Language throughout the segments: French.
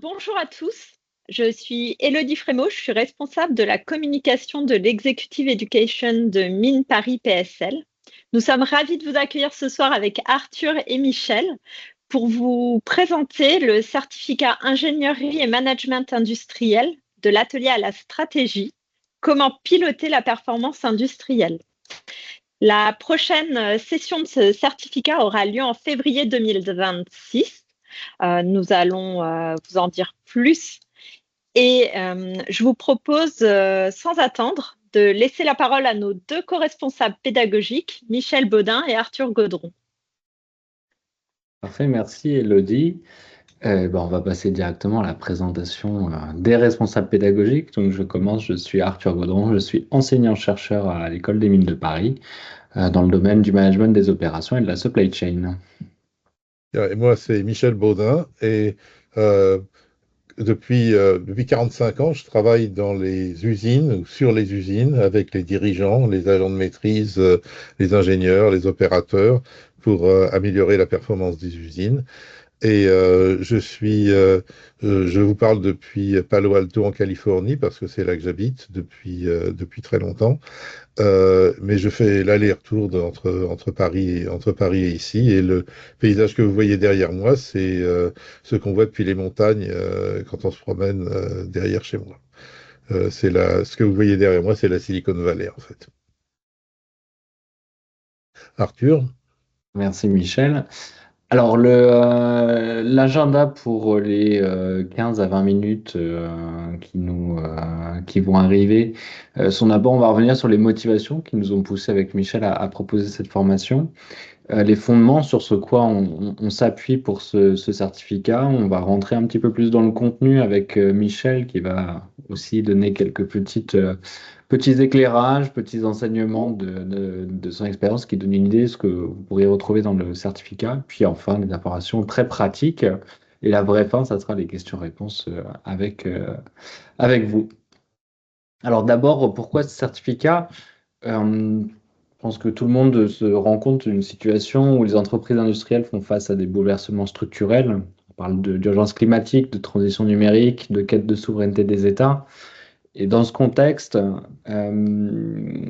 Bonjour à tous, je suis Élodie Frémaux, je suis responsable de la communication de l'Executive Education de Mines Paris PSL. Nous sommes ravis de vous accueillir ce soir avec Arthur et Michel pour vous présenter le certificat ingénierie et management industriel de l'atelier à la stratégie, comment piloter la performance industrielle. La prochaine session de ce certificat aura lieu en février 2026. Nous allons vous en dire plus. Et je vous propose, sans attendre, de laisser la parole à nos deux co-responsables pédagogiques, Michel Baudin et Arthur Gaudron. Parfait, merci Elodie. On va passer directement à la présentation des responsables pédagogiques. Donc je commence, je suis Arthur Gaudron, je suis enseignant-chercheur à l'École des Mines de Paris dans le domaine du management des opérations et de la supply chain. Et moi, c'est Michel Baudin et euh, depuis 45 ans, je travaille dans les usines ou sur les usines avec les dirigeants, les agents de maîtrise, les ingénieurs, les opérateurs pour améliorer la performance des usines. Et je vous parle depuis Palo Alto en Californie parce que c'est là que j'habite depuis très longtemps. Mais je fais l'aller-retour entre Paris et ici. Et le paysage que vous voyez derrière moi, c'est ce qu'on voit depuis les montagnes quand on se promène derrière chez moi. Ce que vous voyez derrière moi, c'est la Silicon Valley, en fait. Arthur? Merci Michel. Alors l'agenda pour les 15 à 20 minutes qui vont arriver sont d'abord, on va revenir sur les motivations qui nous ont poussé avec Michel à proposer cette formation. Les fondements sur ce quoi on s'appuie pour ce certificat. On va rentrer un petit peu plus dans le contenu avec Michel qui va aussi donner quelques petits éclairages, petits enseignements de son expérience qui donnent une idée de ce que vous pourriez retrouver dans le certificat. Puis enfin, des informations très pratiques. Et la vraie fin, ça sera les questions-réponses avec vous. Alors d'abord, pourquoi ce certificat? Je pense que tout le monde se rend compte d'une situation où les entreprises industrielles font face à des bouleversements structurels. On parle d'urgence climatique, de transition numérique, de quête de souveraineté des États. Et dans ce contexte, on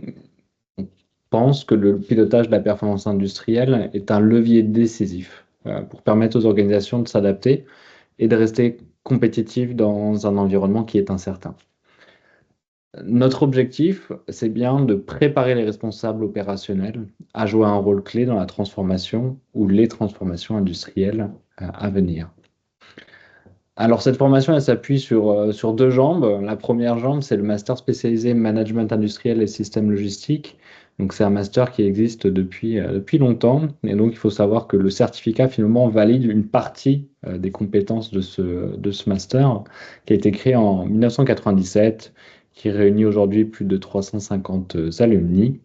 pense que le pilotage de la performance industrielle est un levier décisif pour permettre aux organisations de s'adapter et de rester compétitives dans un environnement qui est incertain. Notre objectif, c'est bien de préparer les responsables opérationnels à jouer un rôle clé dans la transformation ou les transformations industrielles à venir. Alors, cette formation, elle s'appuie sur deux jambes. La première jambe, c'est le master spécialisé management industriel et systèmes logistiques. Donc, c'est un master qui existe depuis longtemps. Et donc, il faut savoir que le certificat, finalement, valide une partie des compétences de ce master qui a été créé en 1997, qui réunit aujourd'hui plus de 350 alumni.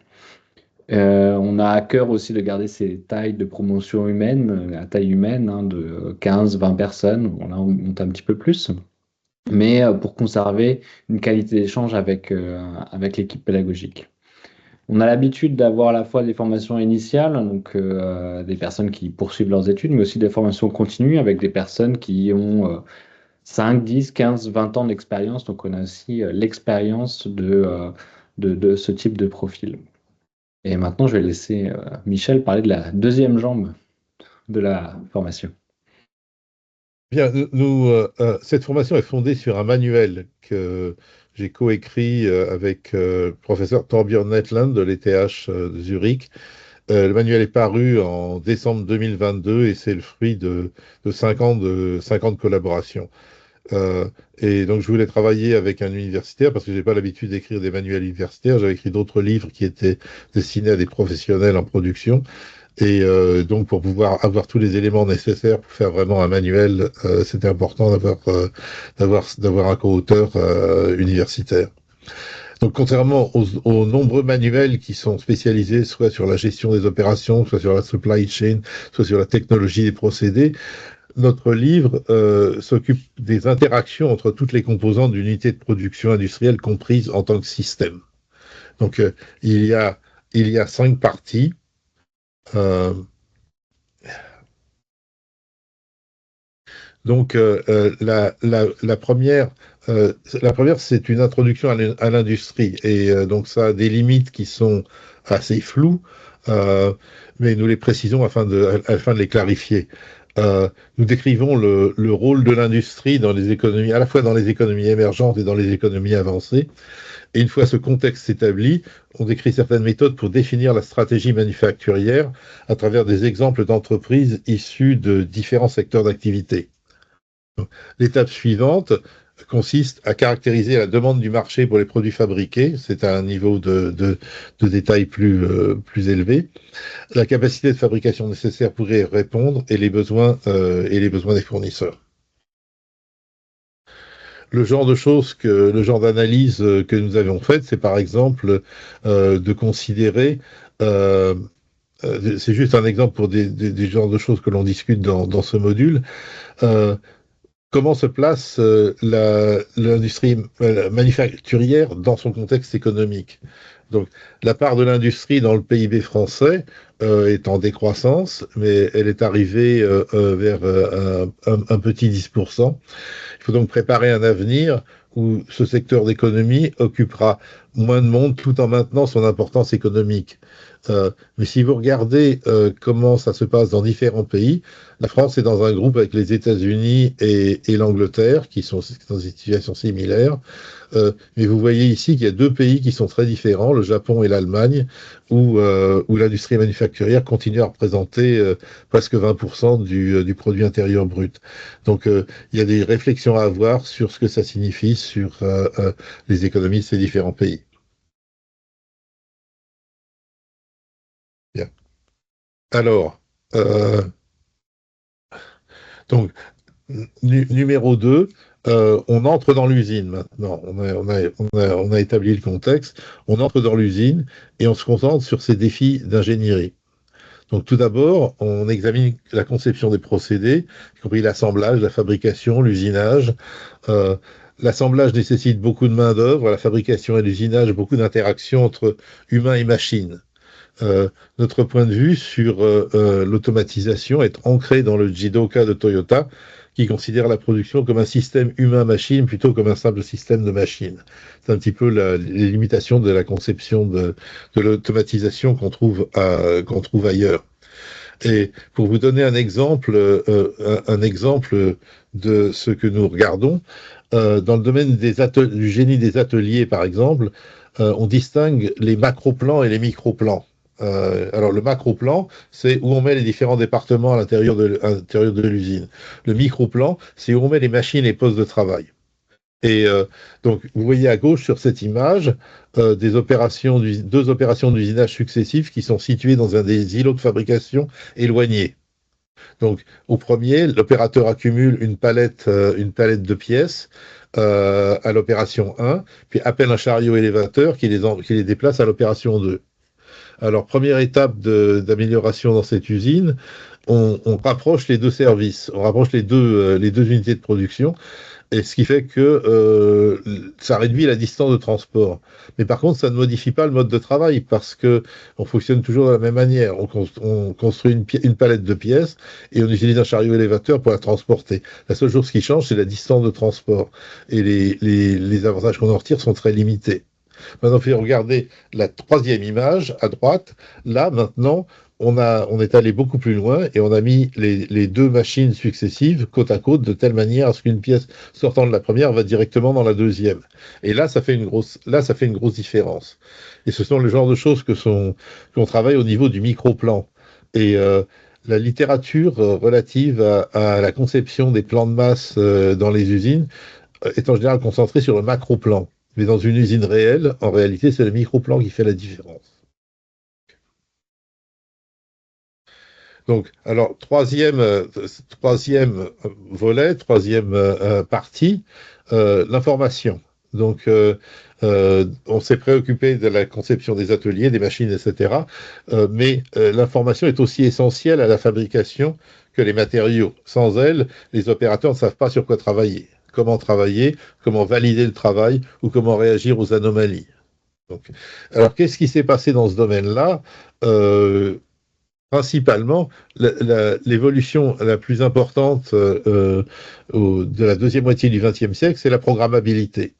On a à cœur aussi de garder ces tailles de promotion humaine, à taille humaine, de 15-20 personnes. Bon, là, on monte un petit peu plus, mais pour conserver une qualité d'échange avec l'équipe pédagogique. On a l'habitude d'avoir à la fois des formations initiales, donc des personnes qui poursuivent leurs études, mais aussi des formations continues avec des personnes qui ont 5, 10, 15, 20 ans d'expérience. Donc on a aussi l'expérience de ce type de profil. Et maintenant, je vais laisser Michel parler de la deuxième jambe de la formation. Bien, cette formation est fondée sur un manuel que j'ai coécrit avec le professeur Torbjörn Netland de l'ETH de Zurich. Le manuel est paru en décembre 2022 et c'est le fruit de 5 ans de collaboration. Et donc, je voulais travailler avec un universitaire parce que j'ai pas l'habitude d'écrire des manuels universitaires. J'avais écrit d'autres livres qui étaient destinés à des professionnels en production. Et donc, pour pouvoir avoir tous les éléments nécessaires pour faire vraiment un manuel, c'était important d'avoir un co-auteur universitaire. Donc, contrairement aux nombreux manuels qui sont spécialisés soit sur la gestion des opérations, soit sur la supply chain, soit sur la technologie des procédés, notre livre s'occupe des interactions entre toutes les composantes d'une unité de production industrielle comprise en tant que système. Donc, il y a 5 parties. Donc, la première, c'est une introduction à l'industrie. Et donc, ça a des limites qui sont assez floues, mais nous les précisons afin de les clarifier. Nous décrivons le rôle de l'industrie dans les économies, à la fois dans les économies émergentes et dans les économies avancées. Et une fois ce contexte établi, on décrit certaines méthodes pour définir la stratégie manufacturière à travers des exemples d'entreprises issues de différents secteurs d'activité. L'étape suivante consiste à caractériser la demande du marché pour les produits fabriqués, c'est à un niveau de détail plus élevé, la capacité de fabrication nécessaire pour y répondre et les besoins des fournisseurs. Le genre d'analyse que nous avions faite, c'est par exemple de considérer, c'est juste un exemple pour des genres de choses que l'on discute dans ce module, comment se place l'industrie manufacturière dans son contexte économique. Donc, la part de l'industrie dans le PIB français est en décroissance, mais elle est arrivée vers un petit 10%. Il faut donc préparer un avenir où ce secteur d'économie occupera moins de monde tout en maintenant son importance économique. Mais si vous regardez comment ça se passe dans différents pays, la France est dans un groupe avec les États-Unis et l'Angleterre, qui sont dans une situation similaire. Mais vous voyez ici qu'il y a deux pays qui sont très différents, le Japon et l'Allemagne, où l'industrie manufacturière continue à représenter presque 20% du produit intérieur brut. Donc il y a des réflexions à avoir sur ce que ça signifie sur les économies de ces différents pays. Bien. Alors, donc, numéro 2, on entre dans l'usine maintenant. On a établi le contexte. On entre dans l'usine et on se concentre sur ces défis d'ingénierie. Donc, tout d'abord, on examine la conception des procédés, y compris l'assemblage, la fabrication, l'usinage. L'assemblage nécessite beaucoup de main-d'œuvre, la fabrication et l'usinage, beaucoup d'interactions entre humains et machines. Notre point de vue sur l'automatisation est ancré dans le Jidoka de Toyota, qui considère la production comme un système humain-machine plutôt comme un simple système de machines. C'est un petit peu les limitations de la conception de l'automatisation qu'on trouve ailleurs. Et pour vous donner un exemple de ce que nous regardons, dans le domaine du génie des ateliers, par exemple, on distingue les macro-plans et les micro-plans. Alors le macro-plan, c'est où on met les différents départements à l'intérieur de l'usine. Le micro-plan, c'est où on met les machines et les postes de travail. Et donc, vous voyez à gauche sur cette image deux opérations d'usinage successives qui sont situées dans des îlots de fabrication éloignés. Donc, au premier, l'opérateur accumule une palette de pièces à l'opération 1, puis appelle un chariot élévateur qui les déplace à l'opération 2. Alors, première étape d'amélioration dans cette usine, on rapproche les deux services, on rapproche les deux unités de production, et ce qui fait que ça réduit la distance de transport. Mais par contre, ça ne modifie pas le mode de travail parce que on fonctionne toujours de la même manière. On construit une palette de pièces et on utilise un chariot élévateur pour la transporter. La seule chose qui change, c'est la distance de transport. Et les avantages qu'on en retire sont très limités. Maintenant, il faut regarder la troisième image à droite. Là, maintenant, on est allé beaucoup plus loin et on a mis les deux machines successives côte à côte de telle manière à ce qu'une pièce sortant de la première va directement dans la deuxième. Et là, ça fait une grosse différence. Et ce sont le genre de choses qu'on travaille au niveau du micro-plan. Et la littérature relative à la conception des plans de masse dans les usines est en général concentrée sur le macro-plan. Mais dans une usine réelle, en réalité, c'est le micro-plan qui fait la différence. Donc, alors, troisième volet, troisième partie, l'information. Donc, on s'est préoccupé de la conception des ateliers, des machines, etc. Mais l'information est aussi essentielle à la fabrication que les matériaux. Sans elle, les opérateurs ne savent pas sur quoi travailler, comment valider le travail ou comment réagir aux anomalies. Donc, alors, qu'est-ce qui s'est passé dans ce domaine-là principalement, l'évolution la plus importante de la deuxième moitié du XXe siècle, c'est la programmabilité.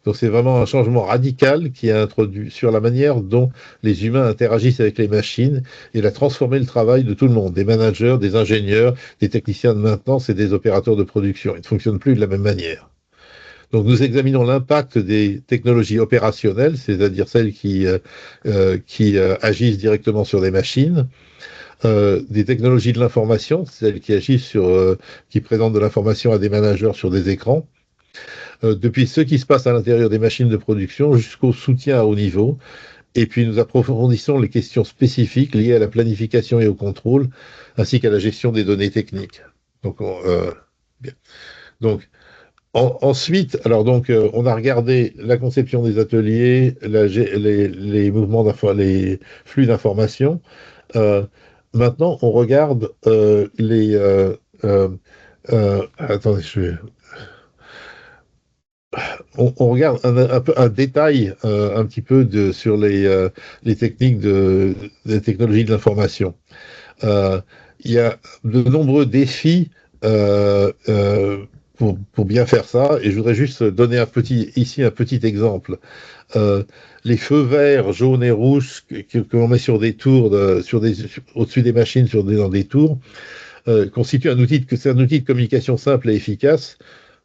Donc c'est vraiment un changement radical qui a introduit sur la manière dont les humains interagissent avec les machines, et il a transformé le travail de tout le monde, des managers, des ingénieurs, des techniciens de maintenance et des opérateurs de production. Ils ne fonctionnent plus de la même manière. Donc nous examinons l'impact des technologies opérationnelles, c'est-à-dire celles qui agissent directement sur des machines, des technologies de l'information, celles qui agissent qui présentent de l'information à des managers sur des écrans, depuis ce qui se passe à l'intérieur des machines de production jusqu'au soutien à haut niveau. Et puis nous approfondissons les questions spécifiques liées à la planification et au contrôle, ainsi qu'à la gestion des données techniques. Donc, bien. Donc ensuite, alors donc, on a regardé la conception des ateliers, les mouvements les flux d'informations. Maintenant, on regarde attendez, on regarde un peu un détail un petit peu sur les techniques des technologies de l'information. Il y a de nombreux défis pour bien faire ça, et je voudrais juste donner ici un petit exemple. Les feux verts, jaunes et rouges que l'on met sur des tours, au-dessus des machines, dans des tours, constituent un outil de communication simple et efficace,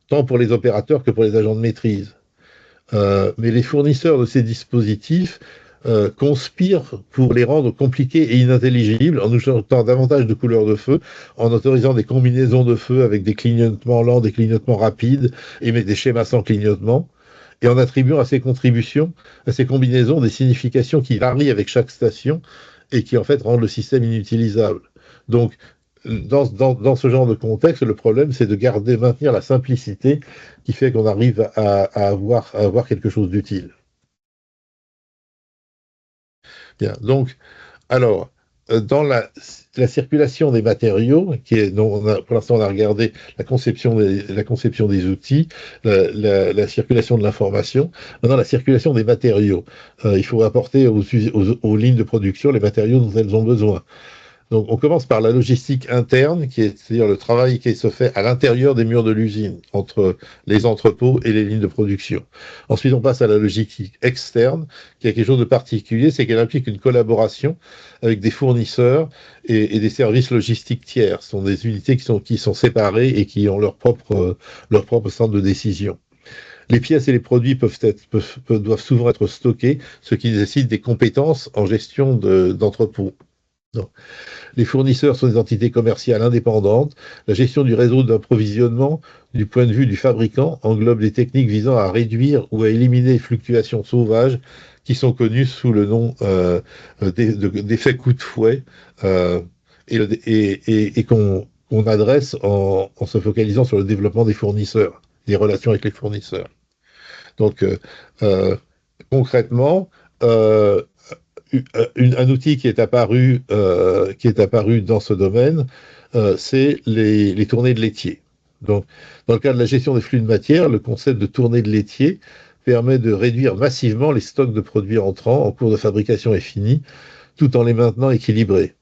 tant pour les opérateurs que pour les agents de maîtrise. Mais les fournisseurs de ces dispositifs conspirent pour les rendre compliqués et inintelligibles en ajoutant davantage de couleurs de feu, en autorisant des combinaisons de feu avec des clignotements lents, des clignotements rapides et des schémas sans clignotement, et en attribuant à ces combinaisons des significations qui varient avec chaque station et qui en fait rendent le système inutilisable. Donc, dans ce genre de contexte, le problème, c'est de maintenir la simplicité qui fait qu'on arrive à avoir quelque chose d'utile. Bien, donc, alors, dans la circulation des matériaux, pour l'instant, on a regardé la conception des outils, la circulation de l'information. Maintenant, la circulation des matériaux. Il faut apporter aux lignes de production les matériaux dont elles ont besoin. Donc, on commence par la logistique interne, c'est-à-dire le travail qui se fait à l'intérieur des murs de l'usine, entre les entrepôts et les lignes de production. Ensuite, on passe à la logistique externe, qui a quelque chose de particulier, c'est qu'elle implique une collaboration avec des fournisseurs et des services logistiques tiers. Ce sont des unités qui sont séparées et qui ont leur propre centre de décision. Les pièces et les produits doivent souvent être stockés, ce qui nécessite des compétences en gestion d'entrepôts. Les fournisseurs sont des entités commerciales indépendantes. La gestion du réseau d'approvisionnement, du point de vue du fabricant, englobe des techniques visant à réduire ou à éliminer les fluctuations sauvages qui sont connues sous le nom d'effet coup de fouet et qu'on adresse en se focalisant sur le développement des fournisseurs, des relations avec les fournisseurs. Donc, concrètement, un outil qui est apparu dans ce domaine, c'est les tournées de laitier. Donc, dans le cas de la gestion des flux de matière, le concept de tournée de laitier permet de réduire massivement les stocks de produits entrants en cours de fabrication et finis, tout en les maintenant équilibrés.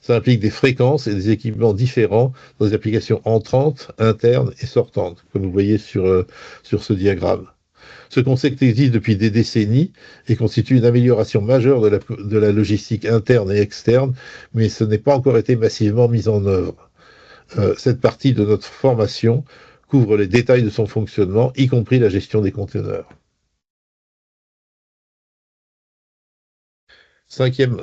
Ça implique des fréquences et des équipements différents dans des applications entrantes, internes et sortantes, comme vous voyez sur ce diagramme. Ce concept existe depuis des décennies et constitue une amélioration majeure de la logistique interne et externe, mais ce n'est pas encore été massivement mis en œuvre. Cette partie de notre formation couvre les détails de son fonctionnement, y compris la gestion des conteneurs. Cinquième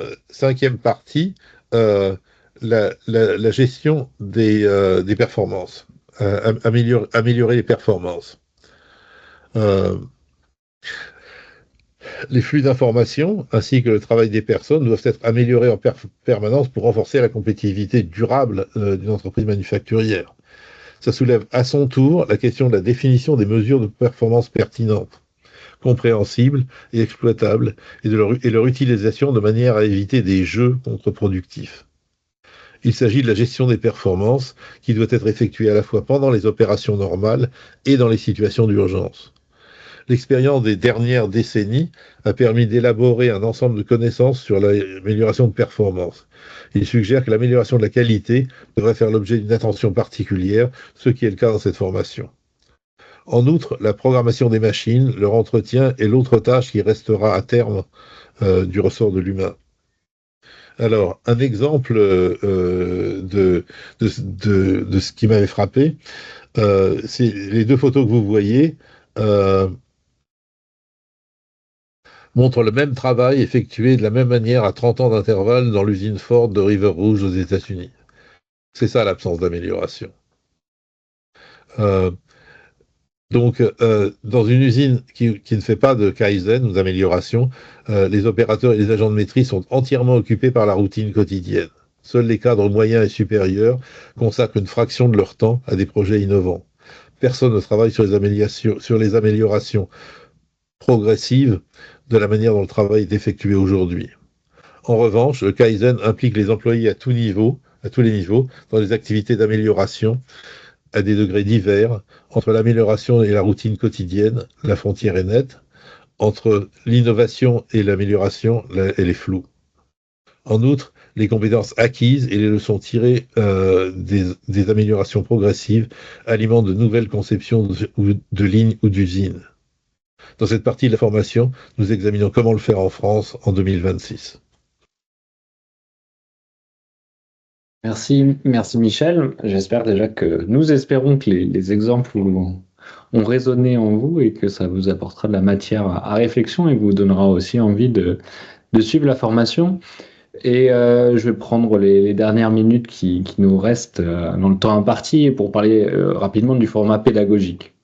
partie, la gestion des performances, améliorer les performances. Les flux d'informations ainsi que le travail des personnes doivent être améliorés en permanence pour renforcer la compétitivité durable d'une entreprise manufacturière. Ça soulève à son tour la question de la définition des mesures de performance pertinentes, compréhensibles et exploitables, et leur utilisation de manière à éviter des jeux contre-productifs. Il s'agit de la gestion des performances qui doit être effectuée à la fois pendant les opérations normales et dans les situations d'urgence. L'expérience des dernières décennies a permis d'élaborer un ensemble de connaissances sur l'amélioration de performance. Il suggère que l'amélioration de la qualité devrait faire l'objet d'une attention particulière, ce qui est le cas dans cette formation. En outre, la programmation des machines, leur entretien est l'autre tâche qui restera à terme du ressort de l'humain. Alors, un exemple de ce qui m'avait frappé, c'est les deux photos que vous voyez montrent le même travail effectué de la même manière à 30 ans d'intervalle dans l'usine Ford de River Rouge aux États-Unis. C'est ça l'absence d'amélioration. Donc, dans une usine qui ne fait pas de Kaizen ou d'amélioration, les opérateurs et les agents de maîtrise sont entièrement occupés par la routine quotidienne. Seuls les cadres moyens et supérieurs consacrent une fraction de leur temps à des projets innovants. Personne ne travaille sur les améliorations progressives de la manière dont le travail est effectué aujourd'hui. En revanche, le Kaizen implique les employés à tous les niveaux, dans des activités d'amélioration à des degrés divers. Entre l'amélioration et la routine quotidienne, la frontière est nette. Entre l'innovation et l'amélioration, elle est floue. En outre, les compétences acquises et les leçons tirées des améliorations progressives alimentent de nouvelles conceptions de lignes ou d'usines. Dans cette partie de la formation, nous examinons comment le faire en France en 2026. Merci Michel. J'espère déjà que nous espérons que les exemples ont résonné en vous et que ça vous apportera de la matière à réflexion et vous donnera aussi envie de suivre la formation. Et je vais prendre les dernières minutes qui nous restent dans le temps imparti pour parler rapidement du format pédagogique.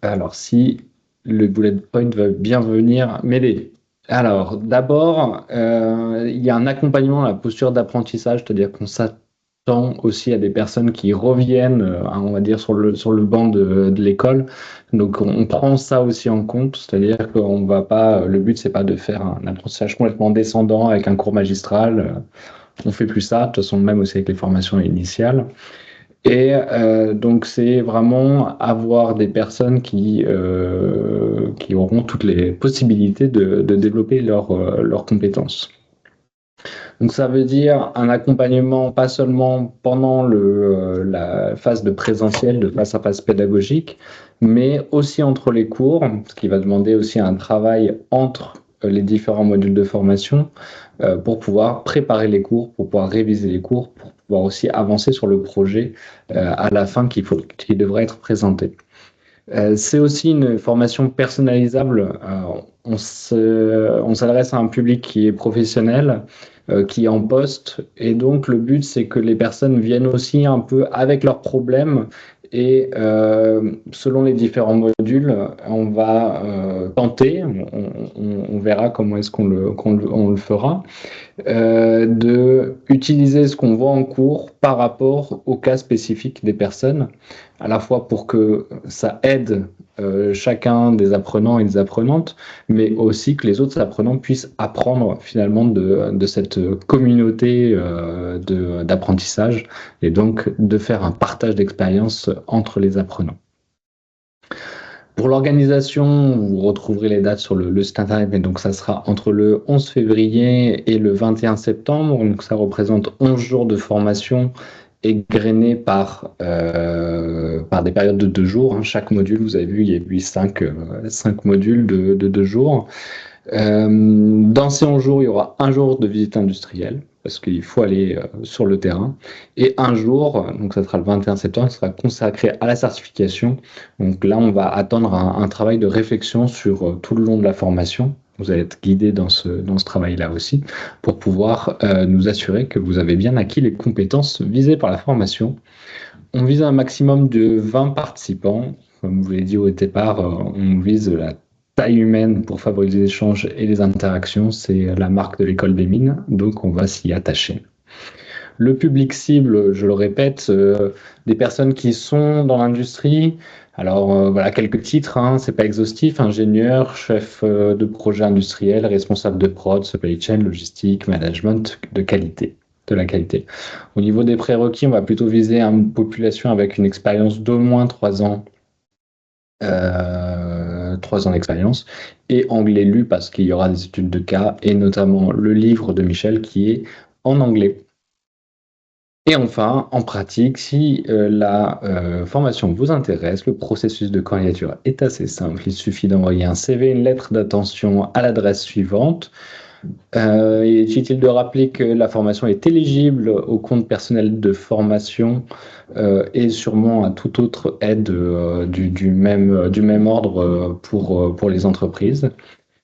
Alors, si le bullet point va bien venir m'aider. Alors, d'abord, il y a un accompagnement à la posture d'apprentissage, c'est-à-dire qu'on s'attend aussi à des personnes qui reviennent, on va dire, sur le banc de l'école. Donc, on prend ça aussi en compte, c'est-à-dire qu'on va pas, le but, c'est pas de faire un apprentissage complètement descendant avec un cours magistral. On fait plus ça, de toute façon, même aussi avec les formations initiales. Et donc, c'est vraiment avoir des personnes qui auront toutes les possibilités de développer leurs compétences. Donc, ça veut dire un accompagnement pas seulement pendant la phase de présentiel, de face à face pédagogique, mais aussi entre les cours, ce qui va demander aussi un travail entre les différents modules de formation pour pouvoir préparer les cours, pour pouvoir réviser les cours, pour pouvoir aussi avancer sur le projet à la fin qui devrait être présenté. C'est aussi une formation personnalisable. On s'adresse à un public qui est professionnel, qui est en poste, et donc le but c'est que les personnes viennent aussi un peu avec leurs problèmes. Et selon les différents modules, on va tenter, on verra comment est-ce qu'on le fera, de utiliser ce qu'on voit en cours par rapport au cas spécifique des personnes, à la fois pour que ça aide chacun des apprenants et des apprenantes, mais aussi que les autres apprenants puissent apprendre finalement de cette communauté d'apprentissage et donc de faire un partage d'expérience entre les apprenants. Pour l'organisation, vous retrouverez les dates sur le site internet, mais donc ça sera entre le 11 février et le 21 septembre, donc ça représente 11 jours de formation égrenés par des périodes de 2 jours. Chaque module, vous avez vu, il y a eu 5 modules de 2 jours. Dans ces 11 jours, il y aura 1 jour de visite industrielle, parce qu'il faut aller sur le terrain, et 1 jour, donc ça sera le 21 septembre, qui sera consacré à la certification. Donc là, on va attendre un travail de réflexion sur tout le long de la formation. Vous allez être guidé dans ce travail-là aussi, pour pouvoir nous assurer que vous avez bien acquis les compétences visées par la formation. On vise un maximum de 20 participants. Comme je vous l'ai dit au départ, on vise la taille humaine pour favoriser les échanges et les interactions. C'est la marque de l'école des mines, donc on va s'y attacher. Le public cible, je le répète, des personnes qui sont dans l'industrie. Alors voilà quelques titres, c'est pas exhaustif: ingénieur, chef de projet industriel, responsable de prod, supply chain, logistique, management de la qualité. Au niveau des prérequis, on va plutôt viser une population avec une expérience d'au moins 3 ans 3 ans d'expérience, et anglais lu parce qu'il y aura des études de cas, et notamment le livre de Michel qui est en anglais. Et enfin, en pratique, si la formation vous intéresse, le processus de candidature est assez simple. Il suffit d'envoyer un CV, une lettre d'intention à l'adresse suivante. Il est utile de rappeler que la formation est éligible au compte personnel de formation et sûrement à toute autre aide du même ordre pour les entreprises.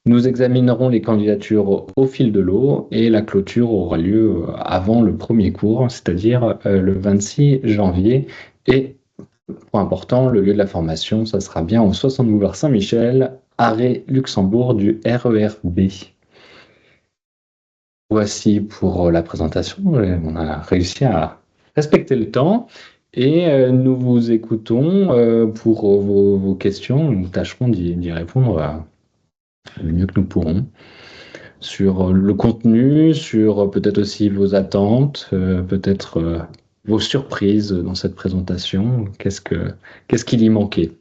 Nous examinerons les candidatures au fil de l'eau et la clôture aura lieu avant le premier cours, c'est-à-dire le 26 janvier. Et, point important, le lieu de la formation, ça sera bien au 60 boulevard Saint-Michel, arrêt Luxembourg du RER B. Voici pour la présentation. On a réussi à respecter le temps et nous vous écoutons pour vos questions. Nous tâcherons d'y répondre le mieux que nous pourrons sur le contenu, sur peut-être aussi vos attentes, peut-être vos surprises dans cette présentation. Qu'est-ce qu'il y manquait?